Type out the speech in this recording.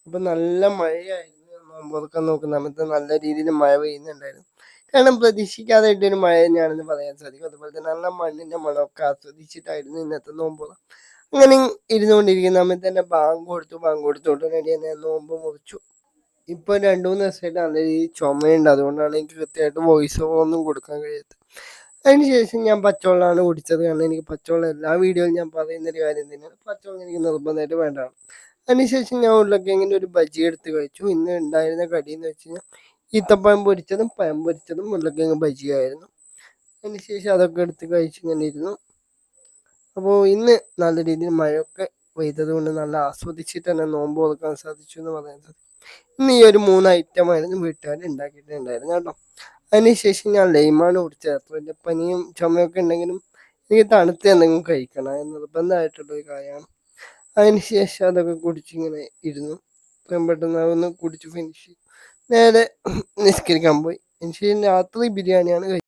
അപ്പം നല്ല മഴയായിരുന്നു. നോമ്പ് തുറക്കാൻ നോക്കുന്ന സമയത്ത് നല്ല രീതിയിൽ മഴ പെയ്യുന്നുണ്ടായിരുന്നു. കാരണം പ്രതീക്ഷിക്കാതായിട്ടൊരു മഴ തന്നെയാണെന്ന് പറയാൻ സാധിക്കും. അതുപോലെ തന്നെ നല്ല മണ്ണിന്റെ മണമൊക്കെ ആസ്വദിച്ചിട്ടായിരുന്നു ഇന്നത്തെ നോമ്പ് തുറ. അങ്ങനെ ഇരുന്നുകൊണ്ടിരിക്കുന്ന സമയത്ത് തന്നെ ബാങ്ക് കൊടുത്തു ഉടനടി തന്നെ നോമ്പ് മുറിച്ചു. ഇപ്പൊ 2-3 ദിവസമായിട്ട് നല്ല രീതിയിൽ ചുമയുണ്ട്. അതുകൊണ്ടാണ് എനിക്ക് കൃത്യമായിട്ട് വോയിസ് ഓവർ ഒന്നും കൊടുക്കാൻ കഴിയാത്തത്. അതിനുശേഷം ഞാൻ പച്ചവെള്ളമാണ് കുടിച്ചത്. കാരണം എനിക്ക് പച്ചവെള്ളം എല്ലാ വീഡിയോയിലും ഞാൻ പറയുന്നൊരു കാര്യം തന്നെയാണ്. പച്ചവെള്ളം എനിക്ക് നിർബന്ധമായിട്ട് വേണ്ടതാണ്. അതിനുശേഷം ഞാൻ ഉരുളക്കിഴങ്ങിൻ്റെ ഒരു ബജി എടുത്ത് കഴിച്ചു. ഇന്ന് ഉണ്ടായിരുന്ന കടി എന്ന് വെച്ച് കഴിഞ്ഞാൽ ഈത്തപ്പഴം പൊരിച്ചതും പഴം പൊരിച്ചതും ഉരുളക്കിഴങ്ങ് ബജിയായിരുന്നു. അതിനുശേഷം അതൊക്കെ എടുത്ത് കഴിച്ച് ഇങ്ങനെ ഇരുന്നു. അപ്പോൾ ഇന്ന് നല്ല രീതിയിൽ മഴയൊക്കെ പെയ്തത് കൊണ്ട് നല്ല ആസ്വദിച്ചിട്ട് തന്നെ നോമ്പ് തുറക്കാൻ സാധിച്ചു എന്ന് പറയാൻ സാധിക്കും. ഇന്ന് ഈ ഒരു 3 ഐറ്റമായിരുന്നു വീട്ടുകാർ ഉണ്ടാക്കിയിട്ടുണ്ടായിരുന്നു കേട്ടോ. അതിനുശേഷം ഞാൻ ലൈമാണ് കുടിച്ചത്. അത്ര വലിയ പനിയും ചുമയൊക്കെ ഉണ്ടെങ്കിലും എനിക്ക് തണുത്ത എന്തെങ്കിലും കഴിക്കണം എന്ന് നിർബന്ധമായിട്ടുള്ളൊരു കാര്യമാണ്. അതിനുശേഷം അതൊക്കെ കുടിച്ചിങ്ങനെ ഇരുന്നു. പെട്ടെന്ന് അതൊന്ന് കുടിച്ച് ഫിനിഷ് നേരെ നിസ്കരിക്കാൻ പോയി. അതിനുശേഷം രാത്രി ബിരിയാണിയാണ് കഴിച്ചത്.